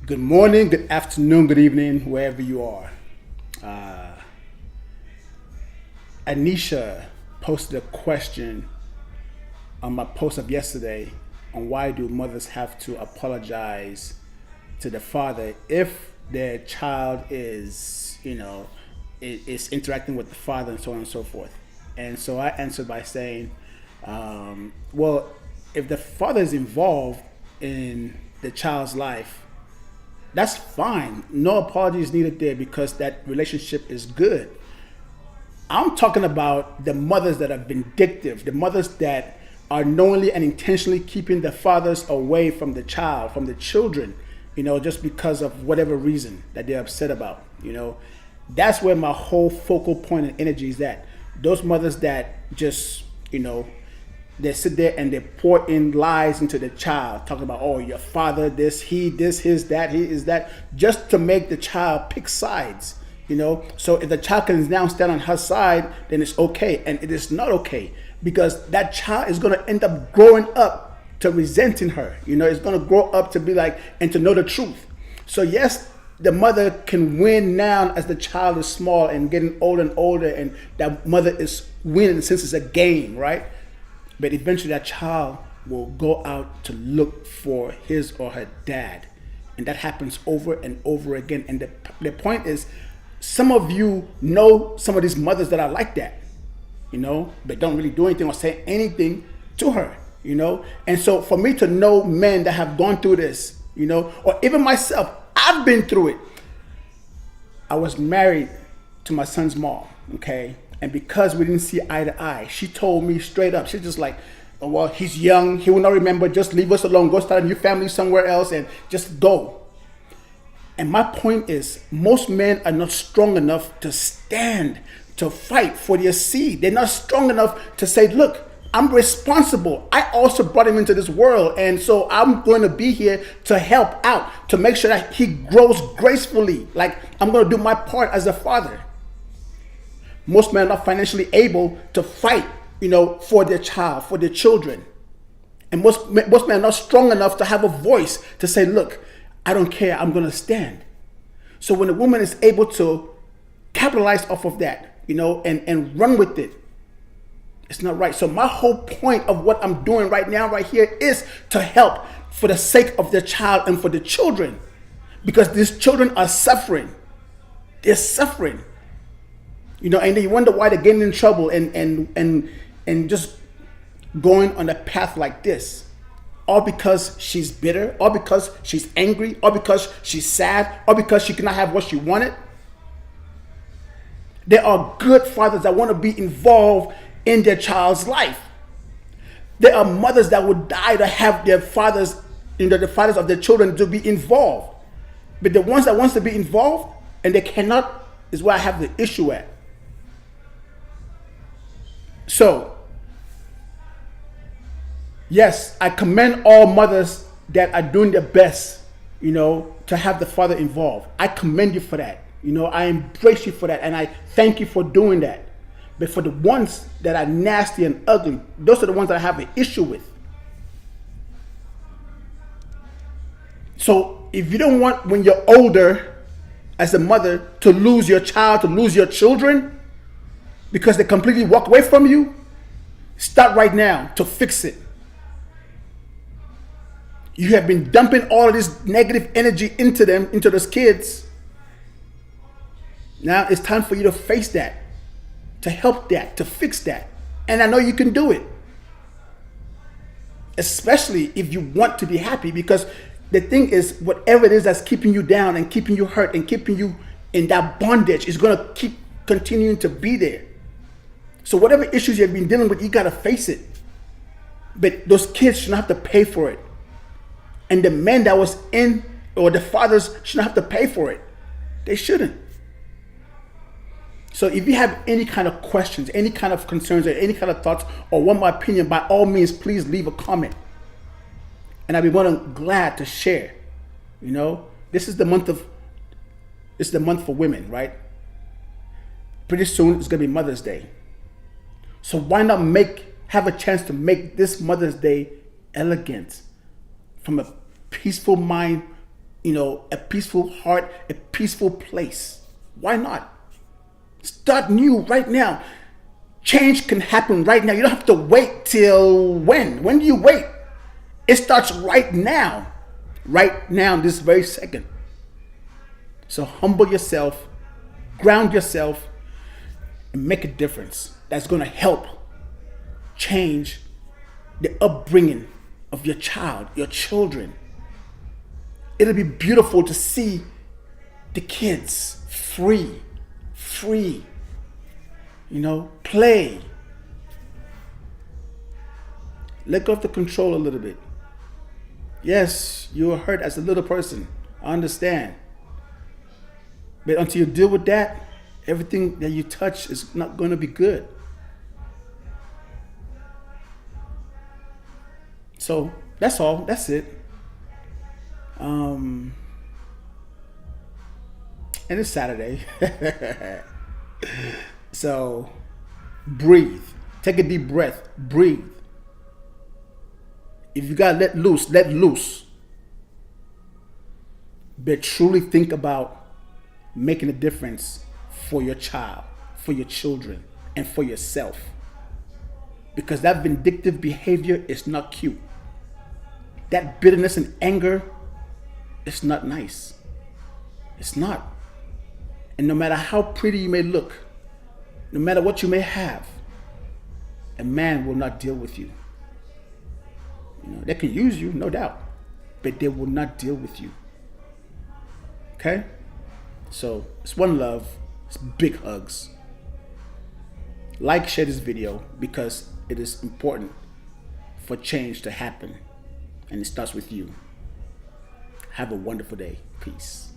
Good morning, good afternoon, good evening, wherever you are. Uh, Anisha posted a question on my post of yesterday on why do mothers have to apologize to the father if their child is interacting with the father and so on and so forth. And so I answered by saying, well, if the father is involved in the child's life, that's fine. No apologies needed there because that relationship is good. I'm talking about the mothers that are vindictive, the mothers that are knowingly and intentionally keeping the fathers away from the child, from the children, just because of whatever reason that they're upset about. That's where my whole focal point and energy is at. Those mothers that just, they sit there and they pour in lies into the child, talking about, oh, your father, this, he, this, his, that, he is that, just to make the child pick sides. So if the child can now stand on her side, then it's okay. And it is not okay because that child is going to end up growing up to resenting her. It's going to grow up to be like, and to know the truth. So yes, the mother can win now as the child is small and getting older and older, and that mother is winning since it's a game, right? But eventually that child will go out to look for his or her dad. And that happens over and over again. And the point is, some of you know some of these mothers that are like that, but don't really do anything or say anything to her, And so for me to know men that have gone through this, or even myself, I've been through it. I was married to my son's mom, okay? And because we didn't see eye to eye, she told me straight up, she's just like, oh, well, he's young, he will not remember, just leave us alone, go start a new family somewhere else and just go. And my point is, most men are not strong enough to stand, to fight for their seed. They're not strong enough to say, look, I'm responsible. I also brought him into this world. And so I'm going to be here to help out, to make sure that he grows gracefully. Like I'm going to do my part as a father. Most men are not financially able to fight, for their child, for their children. And most men are not strong enough to have a voice to say, look, I don't care, I'm going to stand. So when a woman is able to capitalize off of that, and run with it, it's not right. So my whole point of what I'm doing right now, right here, is to help for the sake of the child and for the children. Because these children are suffering. They're suffering. And then you wonder why they're getting in trouble and just going on a path like this. All because she's bitter, all because she's angry, all because she's sad, all because she cannot have what she wanted. There are good fathers that want to be involved in their child's life. There are mothers that would die to have their fathers, the fathers of their children to be involved. But the ones that wants to be involved and they cannot is where I have the issue at. So, yes, I commend all mothers that are doing their best, to have the father involved. I commend you for that. I embrace you for that, and I thank you for doing that. But for the ones that are nasty and ugly, those are the ones that I have an issue with. So if you don't want, when you're older, as a mother, to lose your child, to lose your children, because they completely walk away from you, start right now to fix it. You have been dumping all of this negative energy into them, into those kids. Now it's time for you to face that, to help that, to fix that. And I know you can do it. Especially if you want to be happy, because the thing is, whatever it is that's keeping you down and keeping you hurt and keeping you in that bondage is going to keep continuing to be there. So whatever issues you've been dealing with, you got to face it. But those kids shouldn't have to pay for it. And the men that was in, or the fathers, shouldn't have to pay for it. They shouldn't. So if you have any kind of questions, any kind of concerns, or any kind of thoughts, or want my opinion, by all means, please leave a comment. And I'll be more than glad to share. This is the month for women, right? Pretty soon it's gonna be Mother's Day. So why not have a chance to make this Mother's Day elegant, from a peaceful mind, a peaceful heart, a peaceful place. Why not? Start new right now. Change can happen right now. You don't have to wait till when. When do you wait? It starts right now. Right now, this very second. So humble yourself, ground yourself, and make a difference. That's going to help change the upbringing of your child, your children. It'll be beautiful to see the kids free, play. Let go of the control a little bit. Yes, you were hurt as a little person. I understand. But until you deal with that, everything that you touch is not going to be good. So that's all. That's it. And it's Saturday. So breathe. Take a deep breath. Breathe. If you got to let loose, let loose. But truly think about making a difference for your child, for your children, and for yourself. Because that vindictive behavior is not cute. That bitterness and anger is not nice. It's not. And no matter how pretty you may look, no matter what you may have, a man will not deal with you. They can use you, no doubt, but they will not deal with you. Okay? So it's one love. It's big hugs. Like, share this video because it is important for change to happen. And it starts with you. Have a wonderful day. Peace.